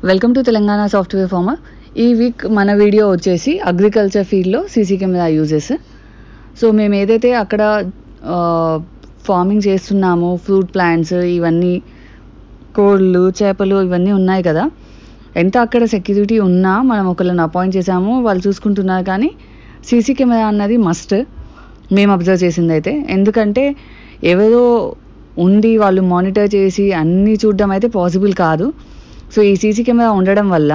Welcome to Telangana software farmer. ఈ week మన video వచ్చేసి అగ్రికల్చర్ ఫీల్డ్లో సీసీ కెమెరా యూజెస్. సో మేము ఏదైతే అక్కడ ఫార్మింగ్ చేస్తున్నామో ఫ్రూట్ ప్లాంట్స్ ఇవన్నీ కోళ్ళు చేపలు ఇవన్నీ ఉన్నాయి కదా, ఎంత అక్కడ సెక్యూరిటీ ఉన్నా మనం ఒకళ్ళని అపాయింట్ చేసాము, వాళ్ళు చూసుకుంటున్నారు. కానీ సీసీ కెమెరా అన్నది మస్ట్ మేము అబ్జర్వ్ చేసింది అయితే. ఎందుకంటే ఎవరో ఉండి వాళ్ళు మానిటర్ చేసి అన్నీ చూడడం అయితే పాసిబుల్ కాదు. సో ఈ సీసీ కెమెరా ఉండడం వల్ల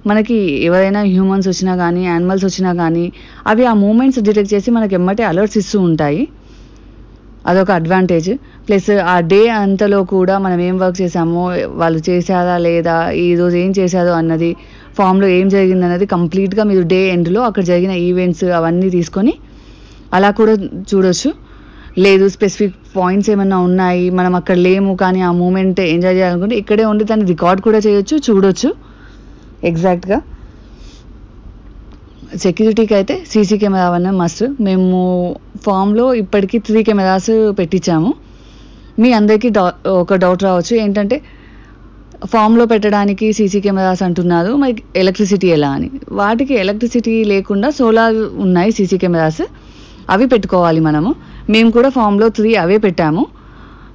మనకి ఎవరైనా హ్యూమన్స్ వచ్చినా కానీ యానిమల్స్ వచ్చినా కానీ అవి ఆ మూమెంట్స్ డిటెక్ట్ చేసి మనకి ఎమ్మటే అలర్ట్స్ ఇస్తూ ఉంటాయి. అదొక అడ్వాంటేజ్. ప్లస్ ఆ డే అంతలో కూడా మనం ఏం వర్క్ చేసామో, వాళ్ళు చేశారా లేదా, ఈరోజు ఏం చేశారో అన్నది, ఫామ్లో ఏం జరిగింది అన్నది కంప్లీట్గా మీరు డే ఎండ్లో అక్కడ జరిగిన ఈవెంట్స్ అవన్నీ తీసుకొని అలా కూడా చూడొచ్చు. లేదు స్పెసిఫిక్ పాయింట్స్ ఏమైనా ఉన్నాయి, మనం అక్కడ లేము కానీ ఆ మూమెంట్ ఎంజాయ్ చేయాలనుకుంటే ఇక్కడే ఉండి దాన్ని రికార్డ్ కూడా చేయొచ్చు, చూడొచ్చు ఎగ్జాక్ట్గా. సెక్యూరిటీకి అయితే సీసీ కెమెరా అన్న మస్ట్. మేము ఫామ్లో ఇప్పటికీ 3 కెమెరాస్ పెట్టించాము. మీ అందరికీ ఒక డౌట్ రావచ్చు, ఏంటంటే ఫామ్లో పెట్టడానికి సీసీ కెమెరాస్ అంటున్నారు, మరి ఎలక్ట్రిసిటీ ఎలా అని. వాటికి ఎలక్ట్రిసిటీ లేకుండా సోలార్ ఉన్నాయి సీసీ కెమెరాస్, అవి పెట్టుకోవాలి మనము. మేము కూడా ఫామ్లో 3 అవే పెట్టాము.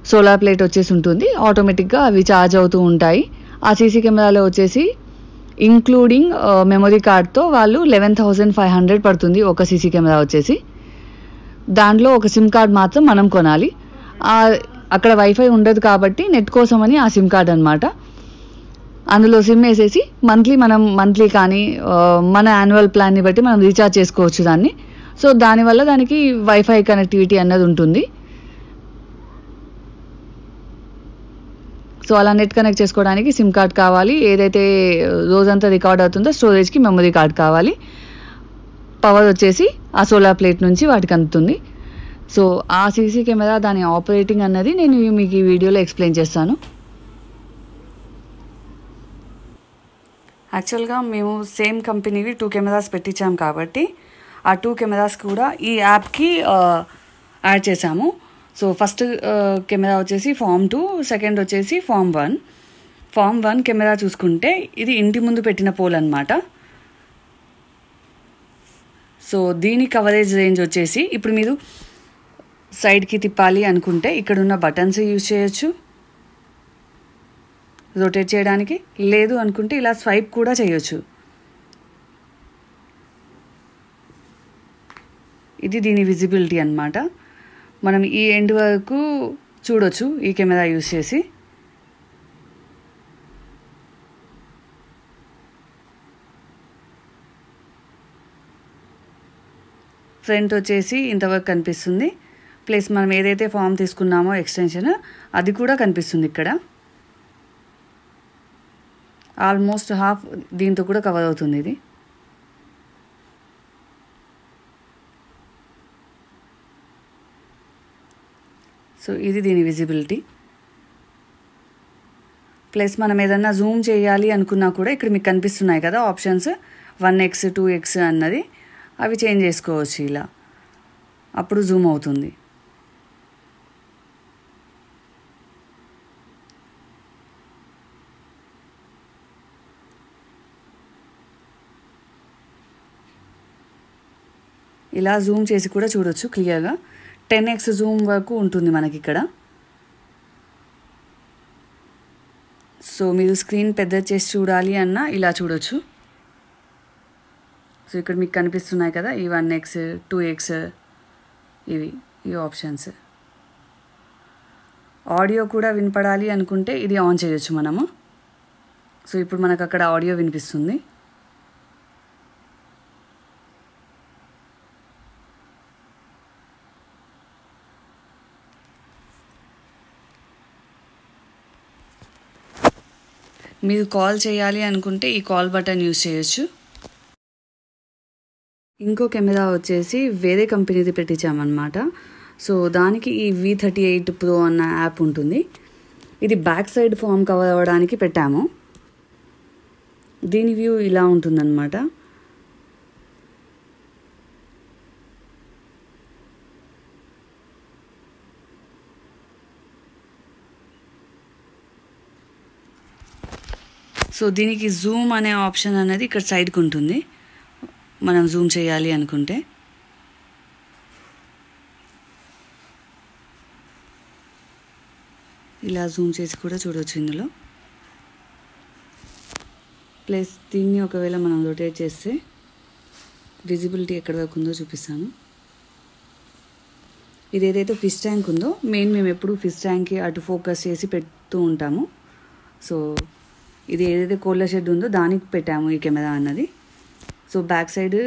సోలార్ ప్లేట్ వచ్చేసి ఉంటుంది, ఆటోమేటిక్గా అవి ఛార్జ్ అవుతూ ఉంటాయి. ఆ సీసీ కెమెరాలో వచ్చేసి ఇంక్లూడింగ్ మెమరీ కార్డ్తో వాళ్ళు 11,500 పడుతుంది ఒక సీసీ కెమెరా వచ్చేసి. దాంట్లో ఒక సిమ్ కార్డ్ మాత్రం మనం కొనాలి. అక్కడ వైఫై ఉండదు కాబట్టి నెట్ కోసమని ఆ సిమ్ కార్డ్ అనమాట. అందులో సిమ్ వేసేసి మంత్లీ కానీ మన యాన్యువల్ ప్లాన్ని బట్టి మనం రీఛార్జ్ చేసుకోవచ్చు దాన్ని. సో దానివల్ల దానికి వైఫై కనెక్టివిటీ అన్నది ఉంటుంది. సో అలా నెట్ కనెక్ట్ చేసుకోవడానికి సిమ్ కార్డ్ కావాలి. ఏదైతే రోజంతా రికార్డ్ అవుతుందో స్టోరేజ్కి మెమరీ కార్డ్ కావాలి. పవర్ వచ్చేసి ఆ సోలార్ ప్లేట్ నుంచి వాటికి అందుతుంది. సో ఆ సీసీ కెమెరా దాని ఆపరేటింగ్ అన్నది నేను మీకు ఈ వీడియోలో ఎక్స్ప్లెయిన్ చేస్తాను. యాక్చువల్గా మేము సేమ్ కంపెనీవి 2 కెమెరాస్ పెట్టించాము కాబట్టి ఆ 2 కెమెరాస్ కూడా ఈ యాప్కి యాడ్ చేసాము. సో ఫస్ట్ కెమెరా వచ్చేసి ఫామ్ 2, సెకండ్ వచ్చేసి ఫామ్ 1. ఫామ్ 1 కెమెరా చూసుకుంటే ఇది ఇంటి ముందు పెట్టిన పోల్ అనమాట. సో దీని కవరేజ్ రేంజ్ వచ్చేసి ఇప్పుడు మీరు సైడ్కి తిప్పాలి అనుకుంటే ఇక్కడున్న బటన్స్ యూజ్ చేయొచ్చు రొటేట్ చేయడానికి, లేదు అనుకుంటే ఇలా స్వైప్ కూడా చేయొచ్చు. ఇది దీని విజిబిలిటీ అన్నమాట. మనం ఈ ఎండ్ వరకు చూడొచ్చు ఈ కెమెరా యూజ్ చేసి. ఫ్రంట్ వచ్చేసి ఇంతవరకు కనిపిస్తుంది. ప్లస్ మనం ఏదైతే ఫామ్ తీసుకున్నామో ఎక్స్టెన్షన్ అది కూడా కనిపిస్తుంది ఇక్కడ. ఆల్మోస్ట్ హాఫ్ దీంతో కూడా కవర్ అవుతుంది ఇది. సో ఇది దీని విజిబిలిటీ. ప్లస్ మనం ఏదన్నా జూమ్ చేయాలి అనుకున్నా కూడా ఇక్కడ మీకు కనిపిస్తున్నాయి కదా ఆప్షన్స్, 1x 2x అన్నది, అవి చేంజ్ చేసుకోవచ్చు ఇలా, అప్పుడు జూమ్ అవుతుంది. ఇలా జూమ్ చేసి కూడా చూడొచ్చు క్లియర్గా. 10x జూమ్ వరకు ఉంటుంది మనకి ఇక్కడ. సో మీరు స్క్రీన్ పెద్ద చేసి చూడాలి అన్నా ఇలా చూడొచ్చు. సో ఇక్కడ మీకు కనిపిస్తున్నాయి కదా ఈ 1x 2x ఈ ఆప్షన్స్. ఆడియో కూడా వినపడాలి అనుకుంటే ఇది ఆన్ చేయొచ్చు మనము. సో ఇప్పుడు మనకు అక్కడ ఆడియో వినిపిస్తుంది. మీరు కాల్ చేయాలి అనుకుంటే ఈ కాల్ బటన్ యూజ్ చేయొచ్చు. ఇంకో కెమెరా వచ్చేసి వేరే కంపెనీది పెట్టించామన్నమాట. సో దానికి ఈ V38 Pro అన్న యాప్ ఉంటుంది. ఇది బ్యాక్ సైడ్ ఫామ్ కవర్ అవ్వడానికి పెట్టాము. దీని వ్యూ ఇలా ఉంటుందన్నమాట. సో దీనికి జూమ్ అనే ఆప్షన్ అనేది ఇక్కడ సైడ్కి ఉంటుంది, మనం జూమ్ చేయాలి అనుకుంటే. ఇలా జూమ్ చేసి కూడా చూడవచ్చు ఇందులో. ప్లస్ దీన్ని ఒకవేళ మనం రొటేట్ చేస్తే విజిబిలిటీ ఎక్కడి వరకు ఉందో చూపిస్తాను. ఇది ఏదైతే ఫిష్ ట్యాంక్ ఉందో, మేము ఎప్పుడు ఫిష్ ట్యాంక్కి అటు ఫోకస్ చేసి పెడుతూ ఉంటాము. సో ఇది ఏదైతే కోళ్ళ షెడ్ ఉందో దానికి పెట్టాము ఈ కెమెరా అన్నది. సో బ్యాక్ సైడ్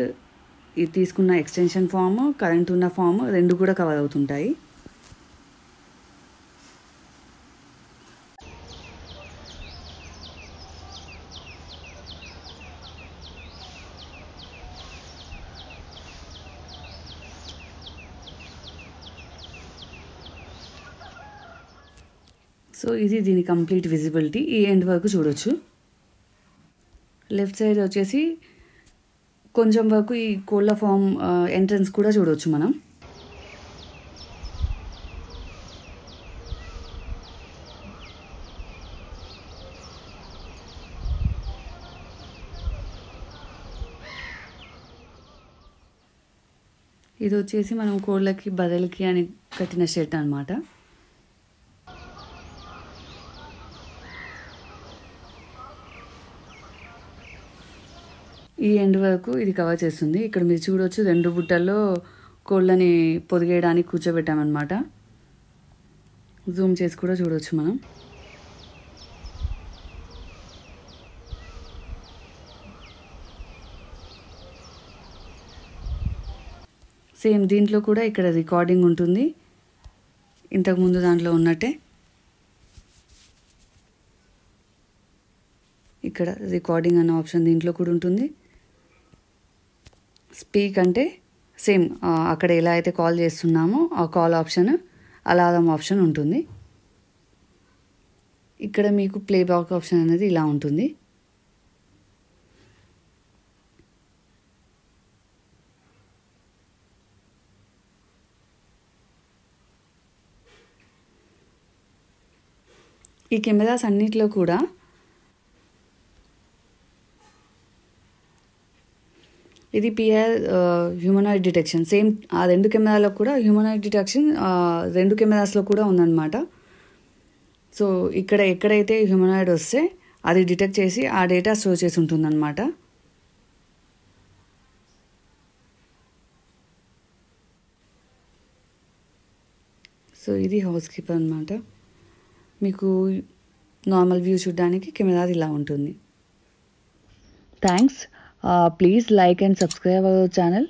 ఇది తీసుకున్న ఎక్స్టెన్షన్ ఫామ్, కరెంట్ ఉన్న ఫామ్ రెండు కూడా కవర్ అవుతుంటాయి. సో ఇది దీని కంప్లీట్ విజిబిలిటీ, ఈ ఎండ్ వరకు చూడొచ్చు. లెఫ్ట్ సైడ్ వచ్చేసి కొంచెం వరకు ఈ కోళ్ళ ఫామ్ ఎంట్రన్స్ కూడా చూడవచ్చు మనం. ఇది వచ్చేసి మనం కోళ్ళకి బదలకి అని కట్టిన షెడ్ అన్నమాట. ఈ ఎండ్ వరకు ఇది కవర్ చేస్తుంది. ఇక్కడ మీరు చూడవచ్చు 2 బుట్టల్లో కోళ్ళని పొదిగేయడానికి కూర్చోబెట్టామన్నమాట. జూమ్ చేసి కూడా చూడవచ్చు మనం. సేమ్ దీంట్లో కూడా ఇక్కడ రికార్డింగ్ ఉంటుంది, ఇంతకుముందు దాంట్లో ఉన్నట్టే. ఇక్కడ రికార్డింగ్ అనే ఆప్షన్ దీంట్లో కూడా ఉంటుంది. స్పీక్ అంటే సేమ్ అక్కడ ఎలా అయితే కాల్ చేస్తున్నామో ఆ కాల్ ఆప్షన్, అలారం ఆప్షన్ ఉంటుంది. ఇక్కడ మీకు ప్లేబ్యాక్ ఆప్షన్ అనేది ఇలా ఉంటుంది. ఈ కెమెరాస్ అన్నిట్లో కూడా ఇది పిఆర్ హ్యూమనాయిడ్ డిటెక్షన్. సేమ్ ఆ 2 కెమెరాలో కూడా హ్యూమనాయిడ్ డిటెక్షన్ 2 కెమెరాస్లో కూడా ఉందన్నమాట. సో ఇక్కడ ఎక్కడైతే హ్యూమనాయిడ్ వస్తే అది డిటెక్ట్ చేసి ఆ డేటా స్టోర్ చేసి ఉంటుందన్నమాట. సో ఇది హౌస్ కీపర్ అన్నమాట. మీకు నార్మల్ వ్యూ చూడడానికి కెమెరా ఇలా ఉంటుంది. Thanks. Please like and subscribe our channel.